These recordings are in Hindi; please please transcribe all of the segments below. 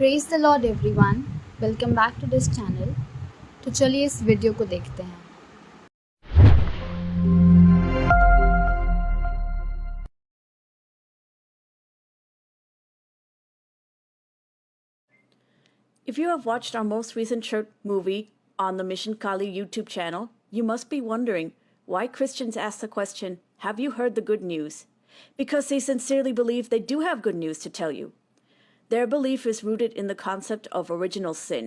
Praise the Lord everyone, welcome back to this channel. तो चलिए इस वीडियो को देखते हैं। If you have watched our most recent short movie on the Mission Kali YouTube channel, you must be wondering why Christians ask the question, have you heard the good news? Because they sincerely believe they do have good news to tell you. Their belief is rooted in the concept of original sin.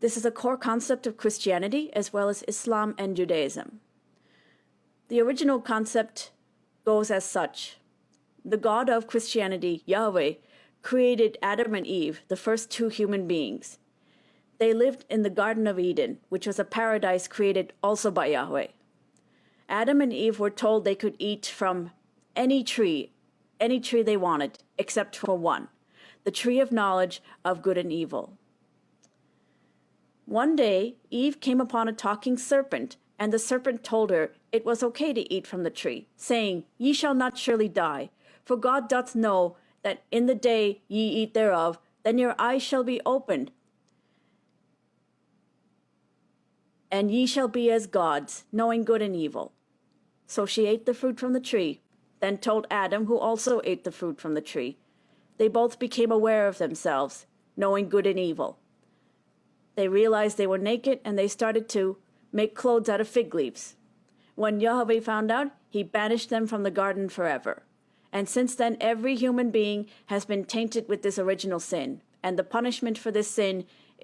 This is a core concept of Christianity as well as Islam and Judaism. The original concept goes as such. The God of Christianity, Yahweh, created Adam and Eve, the first two human beings. They lived in the Garden of Eden, which was a paradise created also by Yahweh. Adam and Eve were told they could eat from any tree they wanted, except for one, the tree of knowledge of good and evil. One day, Eve came upon a talking serpent, and the serpent told her it was okay to eat from the tree, saying, "Ye shall not surely die, for God doth know that in the day ye eat thereof, then your eyes shall be opened, and ye shall be as gods, knowing good and evil." So she ate the fruit from the tree, then told Adam, who also ate the fruit from the tree. They both became aware of themselves, knowing good and evil. They realized they were naked, and they started to make clothes out of fig leaves. When Yahweh found out, he banished them from the garden forever. And since then, every human being has been tainted with this original sin, and the punishment for this sin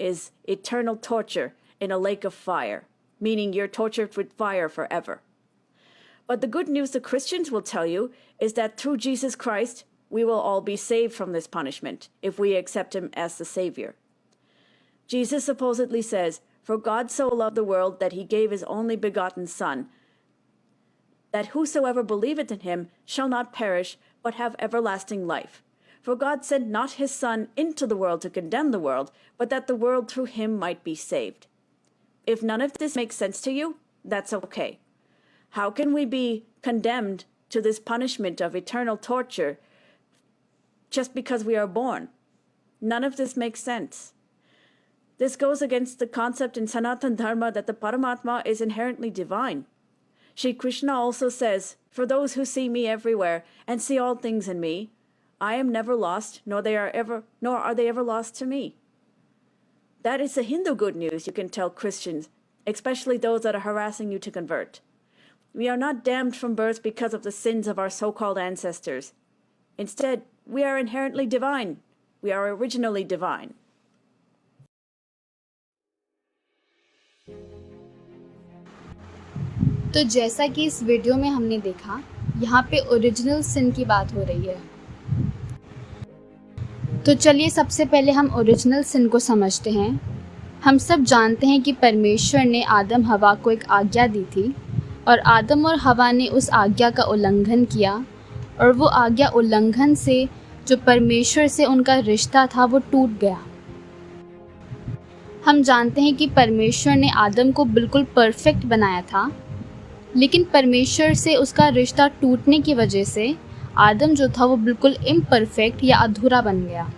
is eternal torture in a lake of fire, meaning you're tortured with fire forever. But the good news the Christians will tell you is that through Jesus Christ, we will all be saved from this punishment if we accept him as the Savior. Jesus supposedly says, "For God so loved the world that he gave his only begotten Son, that whosoever believeth in him shall not perish, but have everlasting life. For God sent not his Son into the world to condemn the world, but that the world through him might be saved." If none of this makes sense to you, that's okay. How can we be condemned to this punishment of eternal torture just because we are born? None of this makes sense. This goes against the concept in Sanatan Dharma that the Paramatma is inherently divine. Shri Krishna also says, "For those who see me everywhere and see all things in me, I am never lost, nor are they ever lost to me." That is the Hindu good news you can tell Christians, especially those that are harassing you to convert. We are not damned from birth because of the sins of our so-called ancestors. Instead, we are inherently divine. We are originally divine. तो जैसा कि इस वीडियो में हमने देखा, यहाँ पे ओरिजिनल सिन की बात हो रही है। तो चलिए सबसे पहले हम ओरिजिनल सिन को समझते हैं। हम सब जानते हैं कि परमेश्वर ने आदम हवा को एक आज्ञा दी थी, और आदम और हवा ने उस आज्ञा का उल्लंघन किया, और वो आज्ञा उल्लंघन से जो परमेश्वर से उनका रिश्ता था वो टूट गया। हम जानते हैं कि परमेश्वर ने आदम को बिल्कुल परफेक्ट बनाया था, लेकिन परमेश्वर से उसका रिश्ता टूटने की वजह से आदम जो था वो बिल्कुल इम्परफेक्ट या अधूरा बन गया।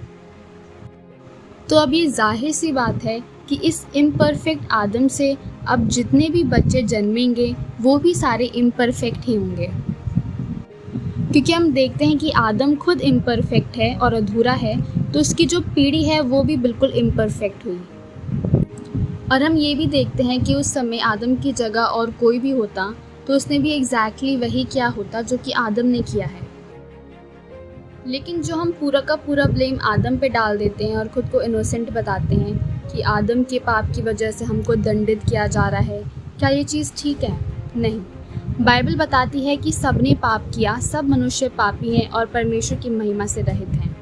तो अब ये जाहिर सी बात है कि इस इम्परफेक्ट आदम से अब जितने भी बच्चे जन्मेंगे वो भी सारे इम्परफेक्ट ही होंगे, क्योंकि हम देखते हैं कि आदम खुद इम्परफेक्ट है और अधूरा है, तो उसकी जो पीढ़ी है वो भी बिल्कुल इम्परफेक्ट हुई। और हम ये भी देखते हैं कि उस समय आदम की जगह और कोई भी होता तो उसने भी एग्जैक्टली वही किया होता जो कि आदम ने किया है। लेकिन जो हम पूरा का पूरा ब्लेम आदम पे डाल देते हैं और ख़ुद को इनोसेंट बताते हैं कि आदम के पाप की वजह से हमको दंडित किया जा रहा है, क्या ये चीज़ ठीक है? नहीं। बाइबल बताती है कि सब ने पाप किया, सब मनुष्य पापी हैं और परमेश्वर की महिमा से रहित हैं।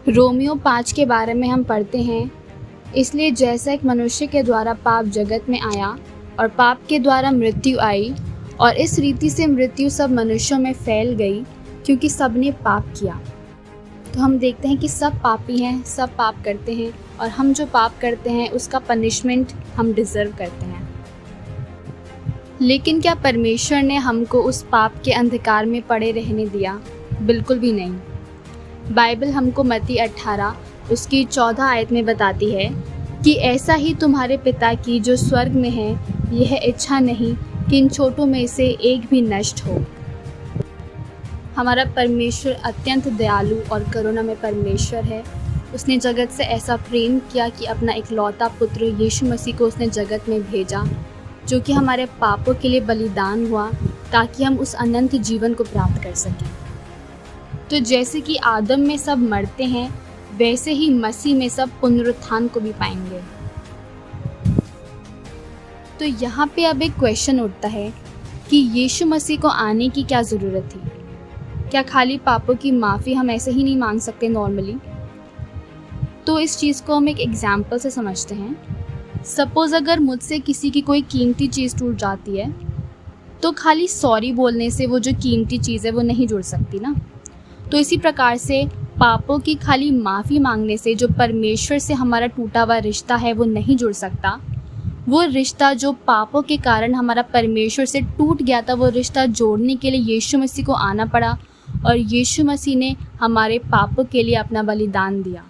रोमियो 5 के बारे में हम पढ़ते हैं, इसलिए जैसा एक मनुष्य के द्वारा पाप जगत में आया और पाप के द्वारा मृत्यु आई, और इस रीति से मृत्यु सब मनुष्यों में फैल गई क्योंकि सब ने पाप किया। तो हम देखते हैं कि सब पापी हैं, सब पाप करते हैं, और हम जो पाप करते हैं उसका पनिशमेंट हम डिज़र्व करते हैं। लेकिन क्या परमेश्वर ने हमको उस पाप के अंधकार में पड़े रहने दिया? बिल्कुल भी नहीं। बाइबल हमको मत्ती 18 उसकी 14 आयत में बताती है कि ऐसा ही तुम्हारे पिता की जो स्वर्ग में है यह इच्छा नहीं कि इन छोटों में से एक भी नष्ट हो। हमारा परमेश्वर अत्यंत दयालु और करुणामय परमेश्वर है। उसने जगत से ऐसा प्रेम किया कि अपना इकलौता पुत्र यीशु मसीह को उसने जगत में भेजा, जो कि हमारे पापों के लिए बलिदान हुआ ताकि हम उस अनंत जीवन को प्राप्त कर सकें। तो जैसे कि आदम में सब मरते हैं, वैसे ही मसीह में सब पुनरुत्थान को भी पाएंगे। तो यहाँ पे अब एक क्वेश्चन उठता है कि यीशु मसीह को आने की क्या ज़रूरत थी? क्या खाली पापों की माफ़ी हम ऐसे ही नहीं मांग सकते नॉर्मली? तो इस चीज़ को हम एक एग्जाम्पल से समझते हैं। सपोज़ अगर मुझसे किसी की कोई कीमती चीज़ टूट जाती है, तो खाली सॉरी बोलने से वो जो कीमती चीज़ है वो नहीं जुड़ सकती ना। तो इसी प्रकार से पापों की खाली माफ़ी मांगने से जो परमेश्वर से हमारा टूटा हुआ रिश्ता है वो नहीं जुड़ सकता। वो रिश्ता जो पापों के कारण हमारा परमेश्वर से टूट गया था, वो रिश्ता जोड़ने के लिए यीशु मसीह को आना पड़ा और यीशु मसीह ने हमारे पापों के लिए अपना बलिदान दिया।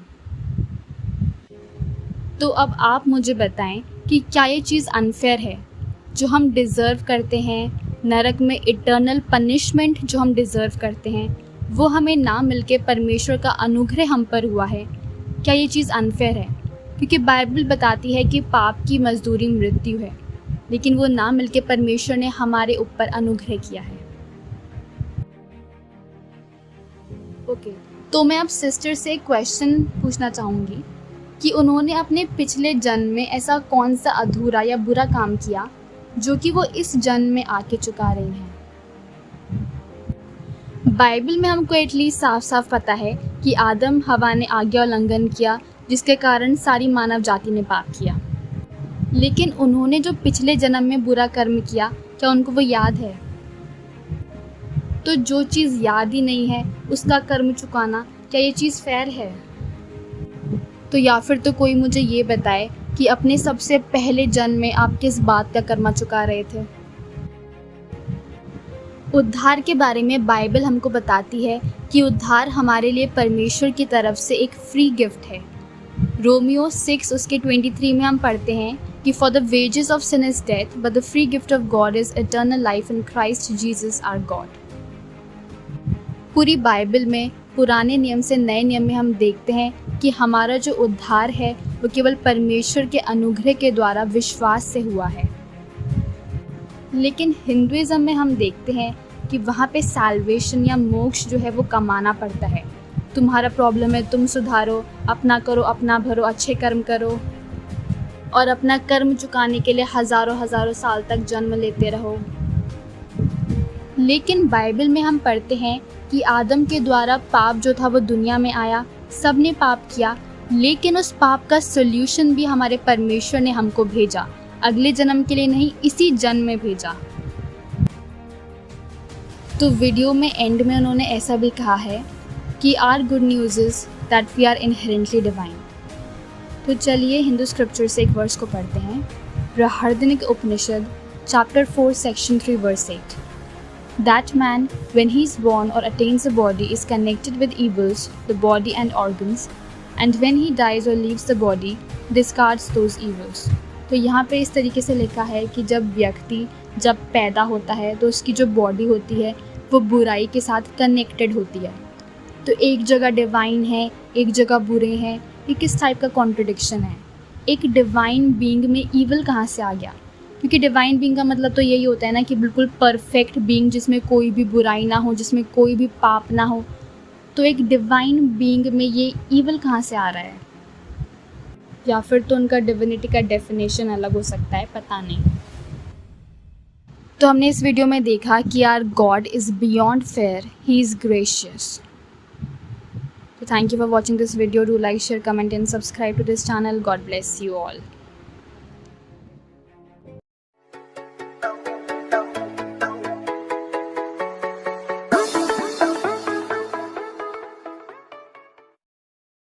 तो अब आप मुझे बताएं कि क्या ये चीज़ अनफेयर है? जो हम डिज़र्व करते हैं, नरक में इटर्नल पनिशमेंट जो हम डिज़र्व करते हैं, वो हमें ना मिलके परमेश्वर का अनुग्रह हम पर हुआ है। क्या ये चीज़ अनफेयर है? क्योंकि बाइबल बताती है कि पाप की मजदूरी मृत्यु है, लेकिन वो ना मिलके परमेश्वर ने हमारे ऊपर अनुग्रह किया है। ओके, तो मैं अब सिस्टर से एक क्वेश्चन पूछना चाहूँगी कि उन्होंने अपने पिछले जन्म में ऐसा कौन सा अधूरा या बुरा काम किया जो कि वो इस जन्म में आके चुका रही हैं। बाइबल में हमको एटलीस्ट साफ साफ पता है कि आदम हवा ने आज्ञा उल्लंघन किया, जिसके कारण सारी मानव जाति ने पाप किया। लेकिन उन्होंने जो पिछले जन्म में बुरा कर्म किया, क्या उनको वो याद है? तो जो चीज़ याद ही नहीं है उसका कर्म चुकाना, क्या ये चीज़ फेयर है? तो या फिर तो कोई मुझे ये बताए कि अपने सबसे पहले जन्म में आप किस बात का कर्म चुका रहे थे। उद्धार के बारे में बाइबल हमको बताती है कि उद्धार हमारे लिए परमेश्वर की तरफ से एक फ्री गिफ्ट है। रोमियो 6 उसके 23 में हम पढ़ते हैं कि for the wages of sin is death but the free gift of God is eternal life in Christ Jesus our God. पूरी बाइबल में पुराने नियम से नए नियम में हम देखते हैं कि हमारा जो उद्धार है वो केवल परमेश्वर के अनुग्रह के द्वारा विश्वास से हुआ है। लेकिन हिंदुइज्म में हम देखते हैं कि वहाँ पे सैल्वेशन या मोक्ष जो है वो कमाना पड़ता है। तुम्हारा प्रॉब्लम है, तुम सुधारो, अपना करो, अपना भरो, अच्छे कर्म करो और अपना कर्म चुकाने के लिए हज़ारों हज़ारों साल तक जन्म लेते रहो। लेकिन बाइबल में हम पढ़ते हैं कि आदम के द्वारा पाप जो था वो दुनिया में आया, सब ने पाप किया, लेकिन उस पाप का सॉल्यूशन भी हमारे परमेश्वर ने हमको भेजा। अगले जन्म के लिए नहीं, इसी जन्म में भेजा। तो वीडियो में एंड में उन्होंने ऐसा भी कहा है कि our good news is that we are inherently divine. तो चलिए हिंदू स्क्रिप्चर से एक वर्स को पढ़ते हैं। Brihadaranyaka Upanishad chapter 4 section 3 verse 8। That man, when he is born or attains a body, is connected with evils, the body and organs, and when he dies or leaves the body, discards those evils. तो यहाँ पे इस तरीके से लिखा है कि जब व्यक्ति जब पैदा होता है तो उसकी जो बॉडी होती है वो बुराई के साथ कनेक्टेड होती है। तो एक जगह डिवाइन है, एक जगह बुरे हैं। ये किस टाइप का कॉन्ट्रडिक्शन है? एक डिवाइन बीइंग में ईवल कहाँ से आ गया? क्योंकि डिवाइन बीइंग का मतलब तो यही होता है ना कि बिल्कुल परफेक्ट बीइंग, जिसमें कोई भी बुराई ना हो, जिसमें कोई भी पाप ना हो। तो एक डिवाइन बीइंग में ये ईवल कहाँ से आ रहा है? या फिर तो उनका डिविनिटी का डेफिनेशन अलग हो सकता है, पता नहीं। तो हमने इस वीडियो में देखा कि our God is beyond fair, he is gracious. So thank you for watching this video. Do like, share, comment and subscribe to this channel. God bless you all.